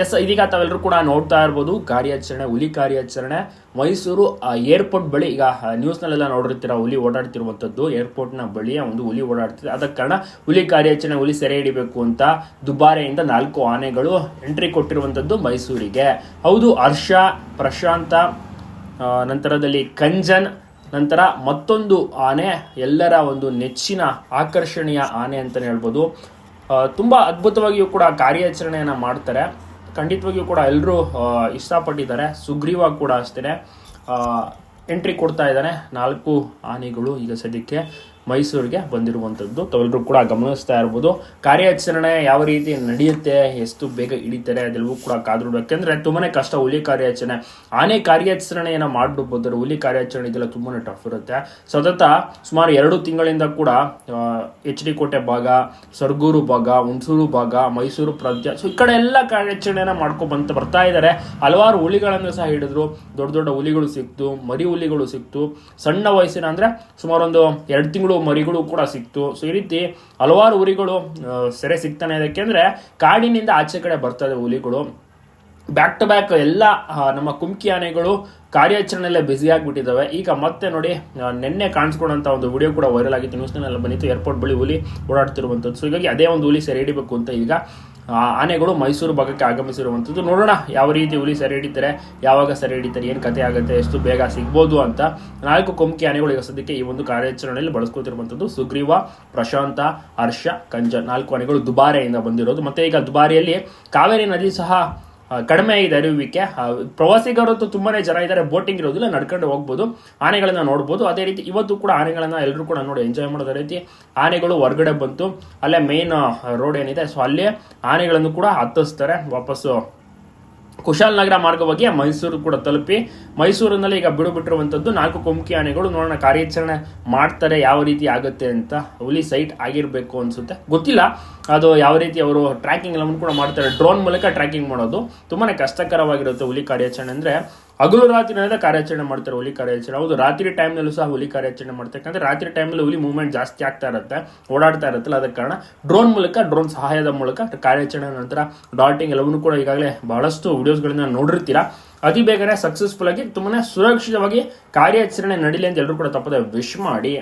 S, ಇದೀಗ ತಾವೆಲ್ಲರೂ ಕೂಡ ನೋಡ್ತಾ ಇರ್ಬೋದು ಕಾರ್ಯಾಚರಣೆ, ಹುಲಿ ಕಾರ್ಯಾಚರಣೆ ಮೈಸೂರು ಏರ್ಪೋರ್ಟ್ ಬಳಿ. ಈಗ ನ್ಯೂಸ್ನಲ್ಲೆಲ್ಲ ನೋಡಿರ್ತೀರ, ಹುಲಿ ಓಡಾಡ್ತಿರುವಂಥದ್ದು ಏರ್ಪೋರ್ಟ್ನ ಬಳಿಯ ಒಂದು ಹುಲಿ ಓಡಾಡ್ತಿದೆ. ಅದಕ್ಕೆ ಕಾರಣ ಹುಲಿ ಕಾರ್ಯಾಚರಣೆ, ಹುಲಿ ಸೆರೆ ಹಿಡಿಬೇಕು ಅಂತ ದುಬಾರೆಯಿಂದ 4 ಆನೆಗಳು ಎಂಟ್ರಿ ಕೊಟ್ಟಿರುವಂಥದ್ದು ಮೈಸೂರಿಗೆ. ಹೌದು, ಹರ್ಷ, ಪ್ರಶಾಂತ, ನಂತರದಲ್ಲಿ ಕಂಜನ್, ನಂತರ ಮತ್ತೊಂದು ಆನೆ ಎಲ್ಲರ ಒಂದು ನೆಚ್ಚಿನ ಆಕರ್ಷಣೀಯ ಆನೆ ಅಂತಲೇ ಹೇಳ್ಬೋದು. ತುಂಬ ಅದ್ಭುತವಾಗಿಯೂ ಕೂಡ ಕಾರ್ಯಾಚರಣೆಯನ್ನು ಮಾಡ್ತಾರೆ. ಖಂಡಿತವಾಗಿಯೂ ಕೂಡ ಎಲ್ಲರೂ ಇಷ್ಟಪಟ್ಟಿದ್ದಾರೆ. ಸುಗ್ರೀವ ಕೂಡ ಅಷ್ಟೇ ಎಂಟ್ರಿ ಕೊಡ್ತಾ ಇದ್ದಾನೆ. 4 ಆನೆಗಳು ಈಗ ಸದ್ಯಕ್ಕೆ ಮೈಸೂರಿಗೆ ಬಂದಿರುವಂಥದ್ದು ತಾವೆಲ್ಲರೂ ಕೂಡ ಗಮನಿಸ್ತಾ ಇರ್ಬೋದು. ಕಾರ್ಯಾಚರಣೆ ಯಾವ ರೀತಿ ನಡೆಯುತ್ತೆ, ಎಷ್ಟು ಬೇಗ ಹಿಡಿತಾರೆ ಅದೆಲ್ಲವೂ ಕೂಡ ಕಾದು. ಯಾಕೆಂದರೆ ತುಂಬಾ ಕಷ್ಟ ಹುಲಿ ಕಾರ್ಯಾಚರಣೆ. ಆನೆ ಕಾರ್ಯಾಚರಣೆಯನ್ನು ಮಾಡಬಹುದು, ಹುಲಿ ಕಾರ್ಯಾಚರಣೆ ಇದೆಲ್ಲ ತುಂಬಾ ಟಫ್ ಇರುತ್ತೆ. ಸತತ ಸುಮಾರು 2 ತಿಂಗಳಿಂದ ಕೂಡ HD ಕೋಟೆ ಭಾಗ, ಸರಗೂರು ಭಾಗ, ಹುಣಸೂರು ಭಾಗ, ಮೈಸೂರು ಪ್ರಾಂತ್ಯ, ಸೊ ಈ ಕಡೆ ಎಲ್ಲ ಕಾರ್ಯಾಚರಣೆಯನ್ನು ಮಾಡ್ಕೊಂಡು ಬರ್ತಾ ಇದ್ದಾರೆ. ಹಲವಾರು ಹುಲಿಗಳನ್ನು ಸಹ ಹಿಡಿದ್ರು. ದೊಡ್ಡ ದೊಡ್ಡ ಹುಲಿಗಳು ಸಿಕ್ತು, ಮರಿ ಹುಲಿಗಳು ಸಿಕ್ತು, ಸಣ್ಣ ವಯಸ್ಸಿನ ಅಂದರೆ ಸುಮಾರು ಒಂದು 2 ತಿಂಗಳು ಮರಿಗಳು ಕೂಡ ಸಿಕ್ತು. ಸೊ ಈ ರೀತಿ ಹಲವಾರು ಹುಲಿಗಳು ಸೆರೆ ಸಿಗ್ತಾನೆ ಇದೆ. ಯಾಕೆಂದ್ರೆ ಕಾಡಿನಿಂದ ಆಚೆ ಕಡೆ ಬರ್ತದೆ ಹುಲಿಗಳು. ಬ್ಯಾಕ್ ಟು ಬ್ಯಾಕ್ ಎಲ್ಲ ನಮ್ಮ ಕುಮ್ಕಿ ಆನೆಗಳು ಕಾರ್ಯಾಚರಣೆಯಲ್ಲೇ ಬ್ಯುಸಿ ಆಗಿಬಿಟ್ಟಿದ್ದಾವೆ. ಈಗ ಮತ್ತೆ ನೋಡಿ, ನಿನ್ನೆ ಕಾಣಿಸ್ಕೊಂಡಂತ ಒಂದು ವಿಡಿಯೋ ಕೂಡ ವೈರಲ್ ಆಗಿತ್ತು, ನ್ಯೂಸ್ನಲ್ಲೆಲ್ಲ ಬಂದಿತ್ತು, ಏರ್ಪೋರ್ಟ್ ಬಳಿ ಹುಲಿ ಓಡಾಡ್ತಿರುವಂಥದ್ದು. ಸೊ ಹೀಗಾಗಿ ಅದೇ ಒಂದು ಹುಲಿ ಸೆರೆ ಹಿಡಿಬೇಕು ಅಂತ ಈಗ ಆನೆಗಳು ಮೈಸೂರು ಭಾಗಕ್ಕೆ ಆಗಮಿಸಿರುವಂಥದ್ದು. ನೋಡೋಣ ಯಾವ ರೀತಿ ಹುಲಿ ಸೆರೆ ಹಿಡಿತಾರೆ, ಯಾವಾಗ ಸೆರೆ ಹಿಡಿತಾರೆ, ಏನು ಕತೆ ಆಗುತ್ತೆ, ಎಷ್ಟು ಬೇಗ ಸಿಗ್ಬೋದು ಅಂತ. 4 ಕುಮ್ಕಿ ಆನೆಗಳು ಈಗ ಸದ್ಯಕ್ಕೆ ಈ ಒಂದು ಕಾರ್ಯಾಚರಣೆಯಲ್ಲಿ ಬಳಸ್ಕೊತಿರುವಂಥದ್ದು. ಸುಗ್ರೀವ, ಪ್ರಶಾಂತ, ಹರ್ಷ, ಕಂಜನ್ 4 ಆನೆಗಳು ದುಬಾರೆಯಿಂದ ಬಂದಿರೋದು. ಮತ್ತೆ ಈಗ ದುಬಾರಿಯಲ್ಲಿ ಕಾವೇರಿ ನದಿ ಸಹ ಕಡಿಮೆ ಇದೆ ಅರಿವಿಕೆ. ಪ್ರವಾಸಿಗರಂತೂ ತುಂಬಾನೇ ಜನ ಇದ್ದಾರೆ. ಬೋಟಿಂಗ್ ಇರೋದಿಲ್ಲ, ನಡ್ಕೊಂಡು ಹೋಗ್ಬೋದು, ಆನೆಗಳನ್ನ ನೋಡ್ಬೋದು. ಅದೇ ರೀತಿ ಇವತ್ತು ಕೂಡ ಆನೆಗಳನ್ನ ಎಲ್ಲರೂ ಕೂಡ ನೋಡಿ ಎಂಜಾಯ್ ಮಾಡೋದ ರೀತಿ ಆನೆಗಳು ಹೊರಗಡೆ ಬಂತು. ಅಲ್ಲೇ ಮೇನ್ ರೋಡ್ ಏನಿದೆ, ಸೊ ಅಲ್ಲೇ ಆನೆಗಳನ್ನು ಕೂಡ ಹತ್ತಿಸ್ತಾರೆ. ವಾಪಸ್ಸು ಕುಶಾಲನಗರ ಮಾರ್ಗವಾಗಿ ಮೈಸೂರು ಕೂಡ ತಲುಪಿ ಮೈಸೂರಿನಲ್ಲಿ ಈಗ ಬಿಡುಬಿಟ್ಟಿರುವಂಥದ್ದು 4 ಕುಮ್ಕಿ ಆನೆಗಳು. ನೋಡೋಣ ಕಾರ್ಯಾಚರಣೆ ಮಾಡ್ತಾರೆ ಯಾವ ರೀತಿ ಆಗುತ್ತೆ ಅಂತ. ಹುಲಿ ಸೈಟ್ ಆಗಿರಬೇಕು ಅನ್ಸುತ್ತೆ, ಗೊತ್ತಿಲ್ಲ ಅದು ಯಾವ ರೀತಿ. ಅವರು ಟ್ರ್ಯಾಕಿಂಗ್ ಎಲ್ಲವನ್ನು ಕೂಡ ಮಾಡ್ತಾರೆ, ಡ್ರೋನ್ ಮೂಲಕ ಟ್ರ್ಯಾಕಿಂಗ್ ಮಾಡೋದು ತುಂಬಾ ಕಷ್ಟಕರವಾಗಿರುತ್ತೆ. ಹುಲಿ ಕಾರ್ಯಾಚರಣೆ ಅಂದರೆ ಹಗಲು ರಾತ್ರಿ ಕಾರ್ಯಾಚರಣೆ ಮಾಡ್ತಾರೆ ಹುಲಿ ಕಾರ್ಯಾಚರಣೆ. ಹೌದು, ರಾತ್ರಿ ಟೈಮ್ನಲ್ಲೂ ಸಹ ಹುಲಿ ಕಾರ್ಯಾಚರಣೆ ಮಾಡ್ತಾರೆ. ಯಾಕಂದ್ರೆ ರಾತ್ರಿ ಟೈಮಲ್ಲಿ ಹುಲಿ ಮೂವ್ಮೆಂಟ್ ಜಾಸ್ತಿ ಆಗ್ತಾ ಇರುತ್ತೆ, ಓಡಾಡ್ತಾ ಇರುತ್ತಲ್ಲ, ಅದಕ್ಕೆ ಕಾರಣ ಡ್ರೋನ್ ಸಹಾಯದ ಮೂಲಕ ಕಾರ್ಯಾಚರಣೆ, ನಂತರ ಡಾಟಿಂಗ್ ಎಲ್ಲವನ್ನೂ ಕೂಡ ಈಗಾಗಲೇ ಬಹಳಷ್ಟು ವಿಡಿಯೋಸ್ಗಳನ್ನ ನೋಡಿರ್ತೀರಾ. ಅತಿ ಬೇಗನೆ ಸಕ್ಸಸ್ಫುಲ್ ಆಗಿ ತುಂಬಾ ಸುರಕ್ಷಿತವಾಗಿ ಕಾರ್ಯಾಚರಣೆ ನಡೀಲಿ ಅಂತ ಎಲ್ಲರೂ ಕೂಡ ತಪ್ಪದೆ ವಿಶ್ ಮಾಡಿ.